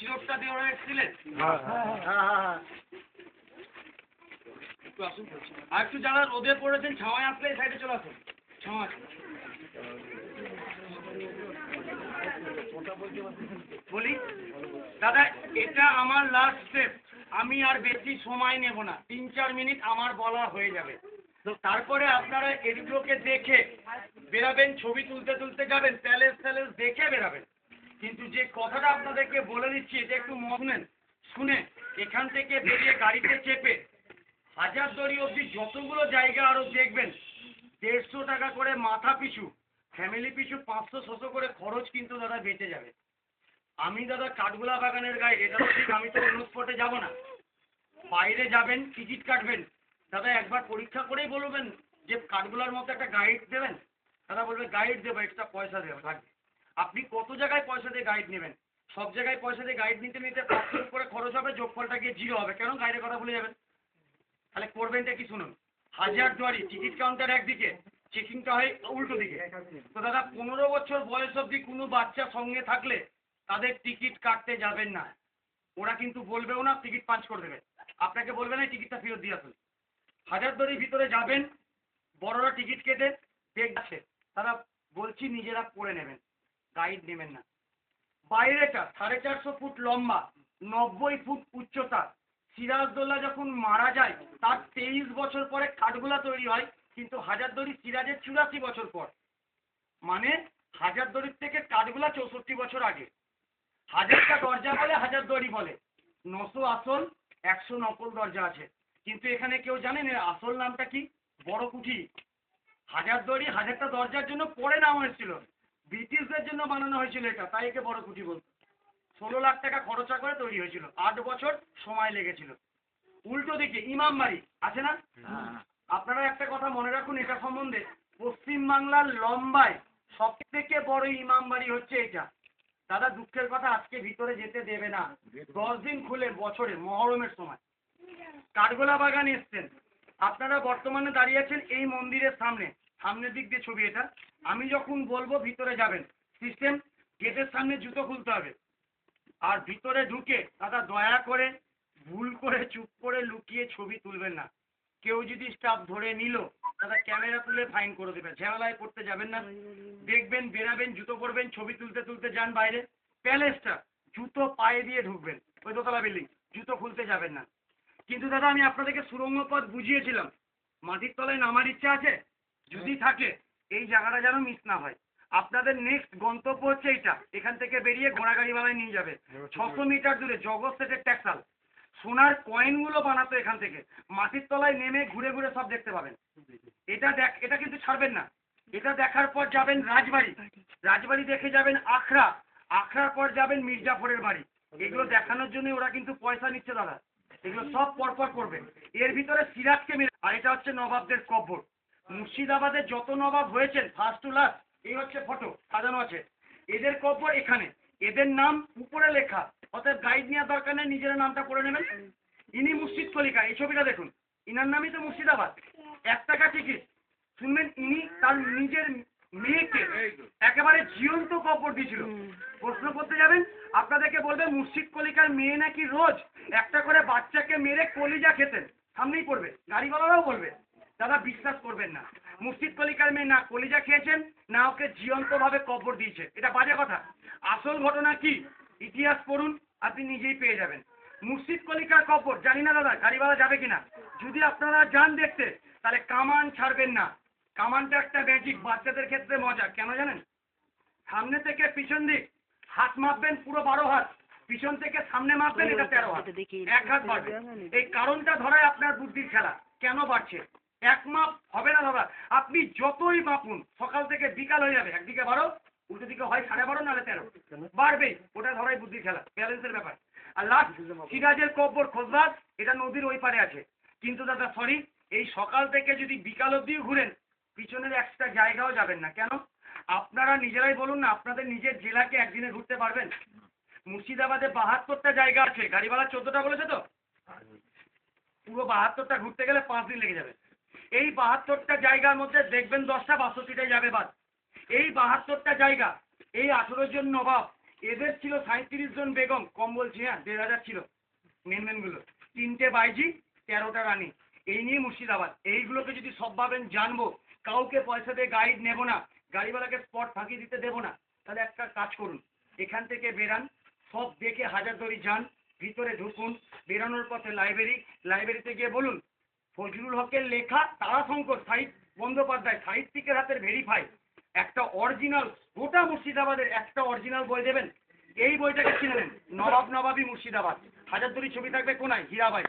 সিরপটা দিয়ে ওরা এসেছিলেন? একটু আসুন। আর একটু যারা রোদে পড়েছেন ছাওয়ায় আসলে এই সাইডে চলে আসুন। ছাওয়া বলি দাদা, এটা আমার লাস্ট স্টেপ। আমি আর বেশি সময় নেব না, 3-4 মিনিট আমার বলা হয়ে যাবে। তারপরে আপনারা এগুলোকে দেখে বেরাবেন, ছবি তুলতে তুলতে যাবেন, প্যালেস ট্যালেস দেখে বেরাবেন। কিন্তু যে কথাটা আপনাদেরকে বলে দিচ্ছি এটা একটু শুনেন। শুনে এখান থেকে বেরিয়ে গাড়িতে চেপে হাজারদুয়ারি অবধি যতগুলো জায়গা আরো দেখবেন, 150 টাকা করে মাথা পিছু, ফ্যামিলি পিছু 500-600 করে খরচ কিন্তু দাদা বেঁচে যাবে। আমি দাদা কাঠগোলা বাগানের গাইড, এটা তো ঠিক আমি তো অন্য স্পটে যাবো না। বাইরে যাবেন, টিকিট কাটবেন, দাদা একবার পরীক্ষা করেই বলবেন যে কাঠগোলার মতো একটা গাইড দেবেন। দাদা বলবে গাইড দেবো, এক্সট্রা পয়সা দেবো লাগবে। আপনি কত জায়গায় পয়সা দিয়ে গাইড নেবেন? সব জায়গায় পয়সা দিয়ে গাইড নিতে নিতে 500 করে খরচ হবে, যোগফলটা গিয়ে 0 হবে। কেন? গাইডের কথা ভুলে যাবেন। তাহলে করবেনটা কি শুনুন। হাজারদুয়ারি টিকিট কাউন্টার একদিকে, চেকিংটা হয় উল্টো দিকে। তো দাদা 15 বছর বয়স অবধি কোনো বাচ্চা সঙ্গে থাকলে তাদের টিকিট কাটতে যাবেন না। ওরা কিন্তু বলবেও না, টিকিট পাঞ্চ করে দেবে। আপনাকে বলবে না টিকিটটা ফেরত দিয়ে আসুন। হাজারদুয়ারির ভিতরে যাবেন, বড়রা টিকিট কেটে দেখছে, তারা বলছি নিজেরা পড়ে নেবেন, গাইড নেবেন না। বাইরেটা 450 ফুট লম্বা, 90 ফুট উচ্চতা। সিরাজদৌল্লা যখন মারা যায় তার 23 বছর পরে কাঠগোলা তৈরি হয়, কিন্তু হাজারদুয়ারি সিরাজের 84 বছর পর। মানে হাজারদুয়ারির থেকে কাঠগোলা 64 বছর আগে। 1000টা দরজা বলে হাজারদুয়ারি বলে, 900 আসল, 100 নকল দরজা আছে। কিন্তু এখানে কেউ জানেন এর আসল নামটা কি? বড় কুঠি। হাজারদুয়ারি 1000টা দরজার জন্য পরে নাম হয়েছিল, ব্রিটিশদের জন্য বানানো হয়েছিল এটা, তাই একে বড় কুঠি বলতো। 16 লাখ টাকা খরচা করে তৈরি হয়েছিল, 8 বছর সময় লেগেছিল। উল্টো দিকে ইমামবাড়ি আছে না? আপনারা একটা কথা মনে রাখুন এটা সম্বন্ধে, পশ্চিম বাংলার লম্বায় সব থেকে বড় ইমামবাড়ি হচ্ছে এটা। দাদা দুঃখের কথা, আজকে ভিতরে যেতে দেবে না। 10 দিন খুলে বছরে মহরমের সময়। কাঠগোলা বাগান এসছেন, আপনারা বর্তমানে দাঁড়িয়ে আছেন এই মন্দিরের সামনে, সামনের দিক দিয়ে ছবি এটা। আমি যখন বলবো ভিতরে যাবেন, সিস্টেম গেটের সামনে জুতো খুলতে হবে। আর ভিতরে ঢুকে দাদা দয়া করে ভুল করে চুপ করে লুকিয়ে ছবি তুলবেন না। কেউ যদি স্টাফ ধরে নিল দাদা ক্যামেরা তুলে ফাইন করে দেবে, ঝামেলায় করতে যাবেন না। দেখবেন বেরাবেন, জুতো পরবেন, ছবি তুলতে তুলতে যান বাইরে। প্যালেসটা জুতো পায়ে দিয়ে ঢুকবেন, ওই দোতলা বিল্ডিং, জুতো খুলতে যাবেন না। কিন্তু দাদা আমি আপনাদেরকে সুড়ঙ্গ পথ বুঝিয়েছিলাম, মাটির তলায় নামার ইচ্ছা আছে? যদি থাকে এই জায়গাটা যেন মিস না হয়। আপনাদের নেক্সট গন্তব্য হচ্ছে এইটা, এখান থেকে বেরিয়ে ঘোড়াগাড়িওয়ালায় নিয়ে যাবে 600 মিটার দূরে জগৎ সেটের ট্যাক্সাল। সোনার কয়েনগুলো বানাতো এখান থেকে, মাটির তলায় নেমে ঘুরে ঘুরে সব দেখতে পাবেন। এটা কিন্তু ছাড়বেন না। এটা দেখার পর যাবেন রাজবাড়ি, রাজবাড়ি দেখে যাবেন আখড়া, আখড়ার পর যাবেন মির্জাফরের বাড়ি। এগুলো দেখানোর জন্য ওরা কিন্তু পয়সা নিচ্ছে দাদা, এগুলো সব পরপর করবে। এর ভিতরে সিরাজকে মেরে, আর এটা হচ্ছে নবাবদের কব্বর। মুর্শিদাবাদে যত নবাব হয়েছেন ফার্স্ট টু লাস্ট, এই হচ্ছে ফটো সাজানো আছে, এদের কব্বর এখানে, এদের নাম উপরে লেখা। অতএব গাইড নেওয়ার দরকার নেই, নিজের নামটা করে নেবেন। ইনি মুর্শিদ কলিকা, এই ছবিটা দেখুন, ইনার নামই তো মুর্শিদাবাদ। 1 টাকা টিকিট। শুনবেন ইনি তার নিজের মেয়েকে একেবারে জীবন্ত কব্বর দিয়েছিল। প্রশ্ন করতে যাবেন, আপনাদেরকে বলবে মুর্শিদ কলিকার মেয়ে নাকি রোজ একটা করে বাচ্চাকে মেরে কলিজা খেতেন, সামনেই পড়বে, গাড়িওয়ালারাও বলবে। দাদা বিশ্বাস করবেন না, মুর্শিদ কলিকার মেয়ে না কলিজা খেয়েছেন না ওকে জীবন্ত ভাবে কব্বর দিয়েছে, এটা বাজে কথা। আসল ঘটনা কি ইতিহাস পড়ুন, আপনি নিজেই পেয়ে যাবেন। মুর্শিদ কলিকার কব্বর জানি না দাদা গাড়িওয়ালা যাবে কিনা, যদি আপনারা যান দেখতে তাহলে কামান ছাড়বেন না। কামানটা একটা ম্যাজিক, বাচ্চাদের ক্ষেত্রে মজা, কেন জানেন? সামনে থেকে পিছন দিক হাত মাপবেন পুরো 12 হাত, পিছন থেকে সামনে মাপবেন এটা 13 হাত, 1 হাত বাড়বে। এই কারণটা ধরায় আপনার বুদ্ধির খেলা, কেন বাড়ছে? 1 মাপ হবে না দাদা, আপনি যতই মাপুন সকাল থেকে বিকাল হয়ে যাবে, একদিকে 12 উল্টো দিকে হয় 12.5 নাহলে 13, বাড়বেই। ওটা ধরাই বুদ্ধির খেলা, ব্যালেন্সের ব্যাপার। আর লাস্ট সিরাজের কব্বর খোঁজবাজ, এটা নদীর ওই পারে আছে। কিন্তু দাদা সরি, এই সকাল থেকে যদি বিকাল অবধিও ঘুরেন পিছনের একটা জায়গাও যাবেন না। কেন? আপনারা নিজেরাই বলুন না, আপনাদের নিজের জেলাকে একদিনে ঘুরতে পারবেন? মুর্শিদাবাদে 72টা জায়গা আছে, গাড়িওয়ালা 14টা বলেছে তো, পুরো 72টা ঘুরতে গেলে 5 দিন লেগে যাবে। এই 72টা জায়গার মধ্যে দেখবেন 10টা 62টাই যাবে বাদ। এই 72টা জায়গা, এই 18 জন নবাব, এদের ছিল 37 জন বেগম, কম বলছি হ্যাঁ, 1500 ছিল মেনগুলো, 3টে বাইজি, 13টা রানী, এই নিয়ে মুর্শিদাবাদ। এইগুলোকে যদি সব ভাবেন জানবো, কাউকে পয়সা দিয়ে গাইড নেব না, গাড়িওয়ালাকে স্পট ফাঁকি দিতে দেবো না, তাহলে একটা কাজ করুন, এখান থেকে বেরান, সব দেখে হাজারদুয়ারি যান, ভিতরে ঢুকুন, বেরানোর পথে লাইব্রেরিতে গিয়ে বলুন ফজলুল হকের লেখা তারাশঙ্কর বন্দ্যোপাধ্যায় সাহিত্যিকের হাতের ভেরিফাই একটা অরিজিনাল, গোটা মুর্শিদাবাদের একটা অরিজিনাল বই দেবেন, এই বইটাকে কিনে নেন, নবাবী মুর্শিদাবাদ, হাজারদুয়ারি ছবি থাকবে কোনায়, হীরাবাই,